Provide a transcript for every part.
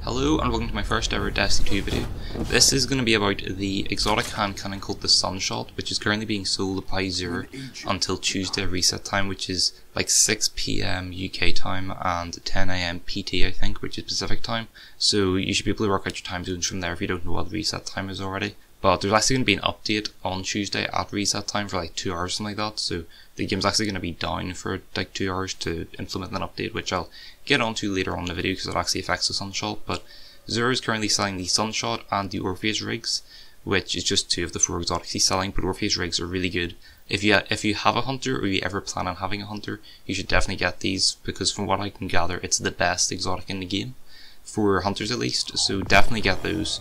Hello and welcome to my first ever Destiny 2 video. This is going to be about the exotic hand cannon called the Sunshot, which is currently being sold by Zero until Tuesday reset time, which is like 6 PM UK time and 10 AM PT I think, which is Pacific time. So you should be able to work out your time zones from there if you don't know what the reset time is already. But there's actually going to be an update on Tuesday at reset time for like 2 hours, something like that. So the game's actually going to be down for like 2 hours to implement an update, which I'll get onto later on in the video because it actually affects the Sunshot. But Zero is currently selling the Sunshot and the Orpheus rigs, which is just 2 of the 4 exotics he's selling, but Orpheus rigs are really good. If you have a hunter, or you ever plan on having a hunter, you should definitely get these, because from what I can gather, it's the best exotic in the game, for hunters at least, so definitely get those.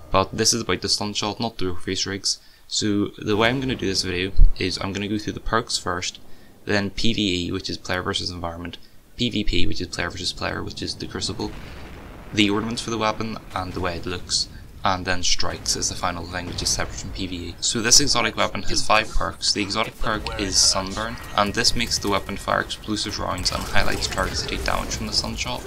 But this is about the Sunshot, not the Orpheus rigs. So the way I'm going to do this video is I'm going to go through the perks first, then PvE, which is player versus environment, PvP, which is player versus player, which is the Crucible, the ornaments for the weapon and the way it looks, and then strikes as the final thing, which is separate from PvE. So this exotic weapon has 5 perks. The exotic perk is Sunburn, and this makes the weapon fire explosive rounds and highlights targets that take damage from the Sunshot.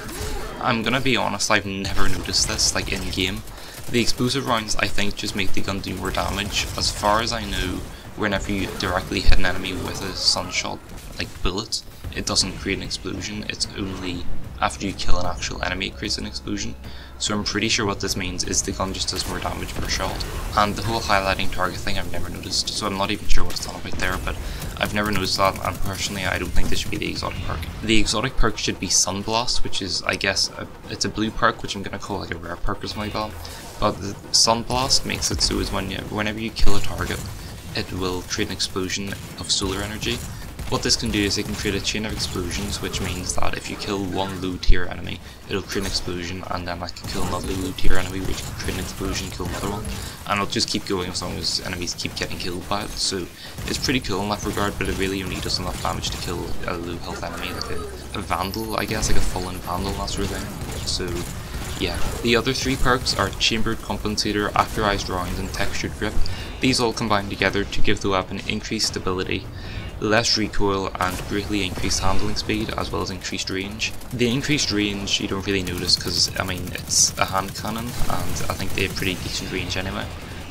I'm gonna be honest, I've never noticed this like in game. The explosive rounds I think just make the gun do more damage. As far as I know, whenever you directly hit an enemy with a Sunshot like bullet, it doesn't create an explosion, it's only after you kill an actual enemy it creates an explosion. So I'm pretty sure what this means is the gun just does more damage per shot. And the whole highlighting target thing I've never noticed, so I'm not even sure what it's on about there, but I've never noticed that, and personally I don't think this should be the exotic perk. The exotic perk should be Sunblast, which is, I guess, it's a blue perk, which I'm going to call like a rare perk or something like that. But the Sunblast makes it so is whenever you kill a target, it will create an explosion of solar energy. What this can do is it can create a chain of explosions, which means that if you kill one low tier enemy, it'll create an explosion, and then that can kill another low tier enemy, which can create an explosion, kill another one, and it'll just keep going as long as enemies keep getting killed by it. So it's pretty cool in that regard, but it really only does enough damage to kill a low health enemy, like a Vandal, I guess, like a fallen Vandal, that sort of thing. So yeah, the other 3 perks are Chambered Compensator, Actorized Rounds, and Textured Grip. These all combine together to give the weapon increased stability, less recoil, and greatly increased handling speed, as well as increased range. The increased range you don't really notice because, I mean, it's a hand cannon and I think they have pretty decent range anyway,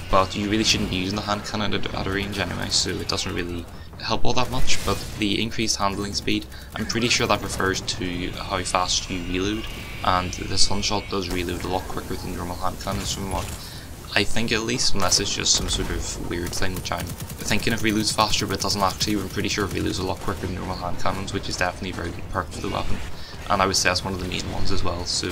but you really shouldn't be using the hand cannon at a range anyway, so it doesn't really help all that much. But the increased handling speed, I'm pretty sure that refers to how fast you reload, and the Sunshot does reload a lot quicker than normal hand cannons from what I think, at least, unless it's just some sort of weird thing which I'm thinking it reloads faster, but it doesn't actually. I'm pretty sure it reloads a lot quicker than normal hand cannons, which is definitely a very good perk for the weapon, and I would say that's one of the main ones as well. So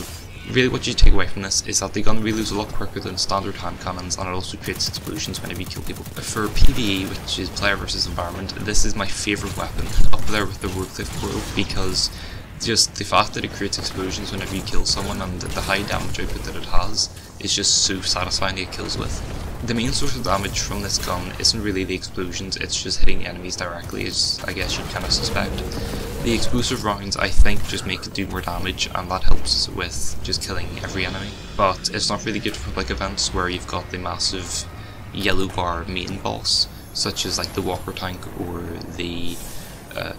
really what you take away from this is that the gun reloads a lot quicker than standard hand cannons, and it also creates explosions whenever you kill people. For PvE, which is player versus environment, this is my favourite weapon, up there with the Roadcliffe Pro, because just the fact that it creates explosions whenever you kill someone and the high damage output that it has is just so satisfying to get kills with. The main source of damage from this gun isn't really the explosions, it's just hitting the enemies directly, as I guess you'd kind of suspect. The explosive rounds I think just make it do more damage, and that helps with just killing every enemy. But it's not really good for public events where you've got the massive yellow bar main boss, such as like the Walker Tank or the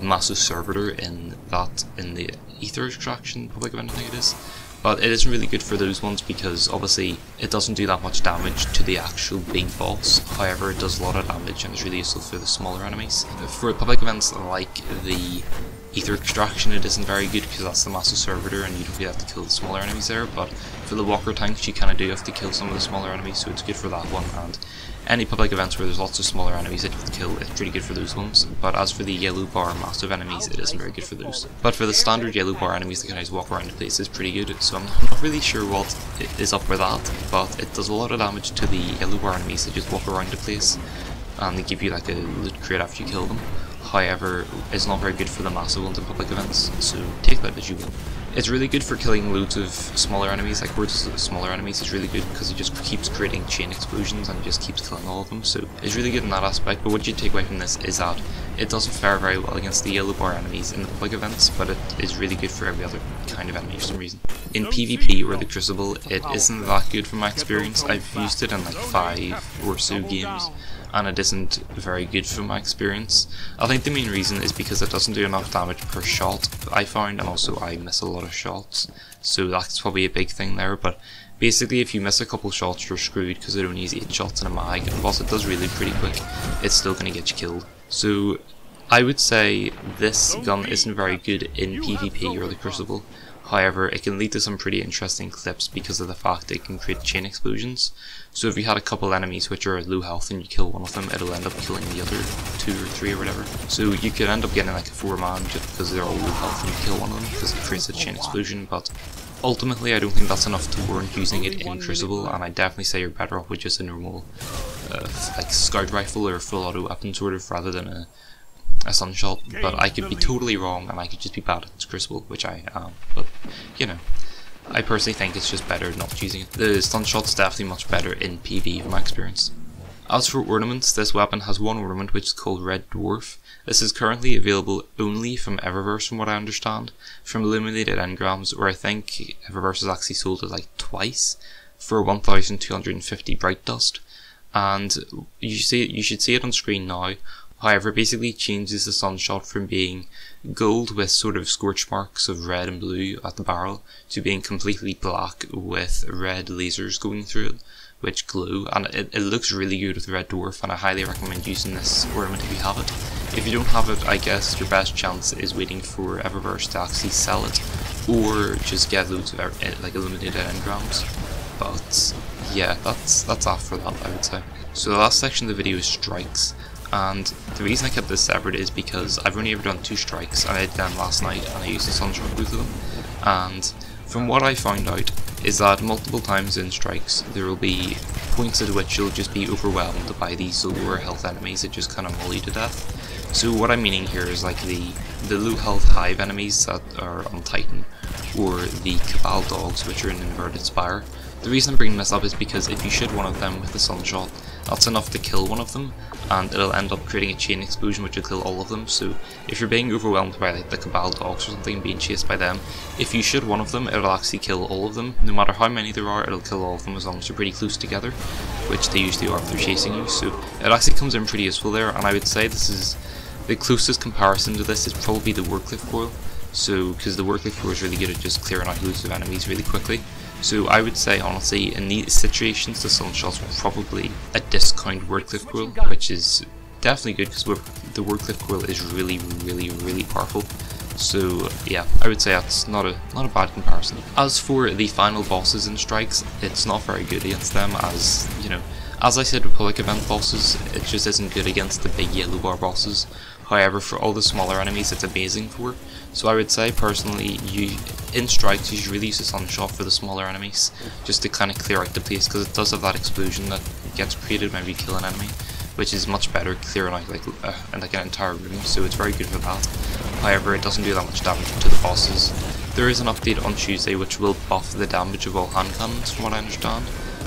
massive servitor in the Ether Extraction public event I think it is. But it isn't really good for those ones because obviously it doesn't do that much damage to the actual big boss, however it does a lot of damage and is really useful for the smaller enemies. For public events like the Ether Extraction, it isn't very good because that's the massive servitor and you don't really have to kill the smaller enemies there, but for the Walker Tanks you kinda do have to kill some of the smaller enemies, so it's good for that one. And any public events where there's lots of smaller enemies that you have to kill, it's pretty good for those ones. But as for the yellow bar massive enemies, it isn't very good for those. But for the standard yellow bar enemies that can just walk around the place, is pretty good, so I'm not really sure what is up with that, but it does a lot of damage to the yellow bar enemies that just walk around the place, and they give you like a loot crate after you kill them. However, it's not very good for the massive ones in public events, so take that as you will. It's really good for killing loads of smaller enemies, like Hordes of smaller enemies is really good because it just keeps creating chain explosions and it just keeps killing all of them, so it's really good in that aspect. But what you take away from this is that it doesn't fare very well against the yellow bar enemies in the public events, but it is really good for every other kind of enemy for some reason. In PvP or the Crucible, it isn't that good from my experience. I've used it in like 5 or so games, and it isn't very good from my experience. I think the main reason is because it doesn't do enough damage per shot, I found, and also I miss a lot of shots, so that's probably a big thing there. But basically if you miss a couple shots you're screwed, because it only has 8 shots in a mag, and whilst it does reload pretty quick, it's still going to get you killed. So I would say this gun isn't very good in PvP or the Crucible. However, it can lead to some pretty interesting clips because of the fact it can create chain explosions. So if you had a couple enemies which are at low health and you kill one of them, it'll end up killing the other 2 or 3 or whatever. So you could end up getting like a 4-man just because they're all low health and you kill one of them because it creates a chain explosion. But ultimately I don't think that's enough to warrant using it in Crucible, and I definitely say you're better off with just a normal like scout rifle or full auto weapon sort of, rather than a Sunshot. But I could be totally wrong and I could just be bad at Crucible, which I am, but you know, I personally think it's just better not using it. The Sunshot's definitely much better in PvE from my experience. As for ornaments, this weapon has one ornament which is called Red Dwarf. This is currently available only from Eververse from what I understand, from Illuminated Engrams, where I think Eververse has actually sold it like twice for 1250 Bright Dust, and you should see it on screen now. However, it basically changes the Sunshot from being gold with sort of scorch marks of red and blue at the barrel to being completely black with red lasers going through it, which glow, and it looks really good with Red Dwarf, and I highly recommend using this ornament if you have it. If you don't have it, I guess your best chance is waiting for Eververse to actually sell it, or just get loads of like Illuminated Engrams. But yeah, that's that for that, I would say. So the last section of the video is strikes. And the reason I kept this separate is because I've only ever done 2 strikes, and I did them last night and I used the Sunshot both of them. And from what I found out is that multiple times in strikes there will be points at which you'll just be overwhelmed by these lower health enemies that just kind of maul you to death. So what I'm meaning here is like the low health hive enemies that are on Titan, or the Cabal dogs which are in Inverted Spire. The reason I'm bringing this up is because if you shoot one of them with the Sunshot, that's enough to kill one of them, and it'll end up creating a chain explosion which will kill all of them. So if you're being overwhelmed by like the Cabal dogs or something and being chased by them, if you shoot one of them, it'll actually kill all of them. No matter how many there are, it'll kill all of them as long as you're pretty close together, which they usually are if they're chasing you. So it actually comes in pretty useful there, and I would say this is the closest comparison to this is probably the Warcliffe Coil. So because the Warcliffe Coil is really good at just clearing out loads of enemies really quickly. So I would say honestly in these situations the Sunshots were probably a discount Warcliffe Coil, which is definitely good because the Warcliffe Coil is really powerful. So yeah, I would say that's not a bad comparison. As for the final bosses in strikes, it's not very good against them, as you know, as I said, Republic event bosses, it just isn't good against the big yellow bar bosses. However, for all the smaller enemies, it's amazing for. So I would say personally, in strikes you should really use the Sunshot for the smaller enemies, just to kind of clear out the place, because it does have that explosion that gets created whenever you kill an enemy, which is much better clearing out like an entire room. So it's very good for that. However, it doesn't do that much damage to the bosses. There is an update on Tuesday which will buff the damage of all hand cannons, from what I understand,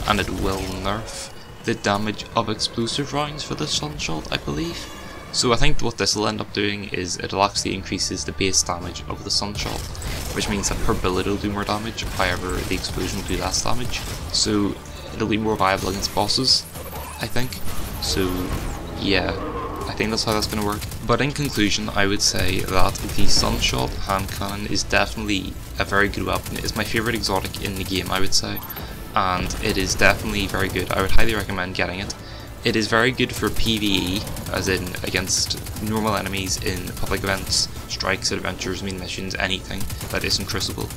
and it will nerf the damage of explosive rounds for the Sunshot, I believe. So I think what this will end up doing is it'll actually increases the base damage of the Sunshot, which means that per bullet it'll do more damage, however the explosion will do less damage. So it'll be more viable against bosses, I think. So yeah, I think that's how that's going to work. But in conclusion, I would say that the Sunshot hand cannon is definitely a very good weapon. It's my favourite exotic in the game, I would say, and it is definitely very good. I would highly recommend getting it. It is very good for PvE, as in against normal enemies in public events, strikes, adventures, main missions, anything that isn't Crucible.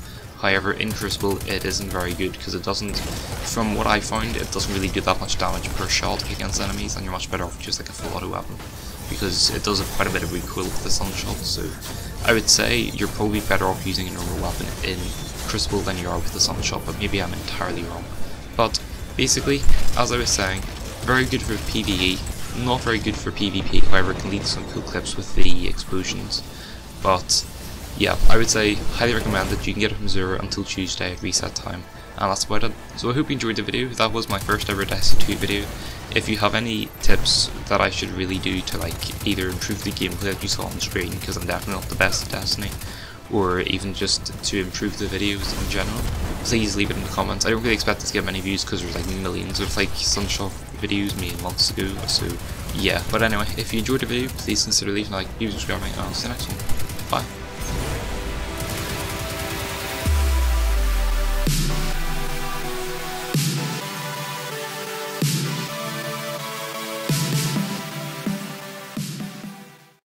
However, in Crucible it isn't very good because it doesn't, from what I found, it doesn't really do that much damage per shot against enemies, and you're much better off with just like a full auto weapon, because it does have quite a bit of recoil with the Sunshot. So I would say you're probably better off using a normal weapon in Crucible than you are with the Sunshot, but maybe I'm entirely wrong. But basically, as I was saying, very good for PvE, not very good for PvP, however it can lead to some cool clips with the explosions. But yeah, I would say highly recommend it. You can get it from 0 until Tuesday at reset time, and that's about it. So I hope you enjoyed the video. That was my first ever Destiny 2 video. If you have any tips that I should really do to like either improve the gameplay that you saw on screen, because I'm definitely not the best at Destiny, or even just to improve the videos in general, please leave it in the comments. I don't really expect to get many views because there's like millions of like Sunshot videos made months ago, so yeah, but anyway, if you enjoyed the video, please consider leaving a like, subscribing, and I'll see you next one.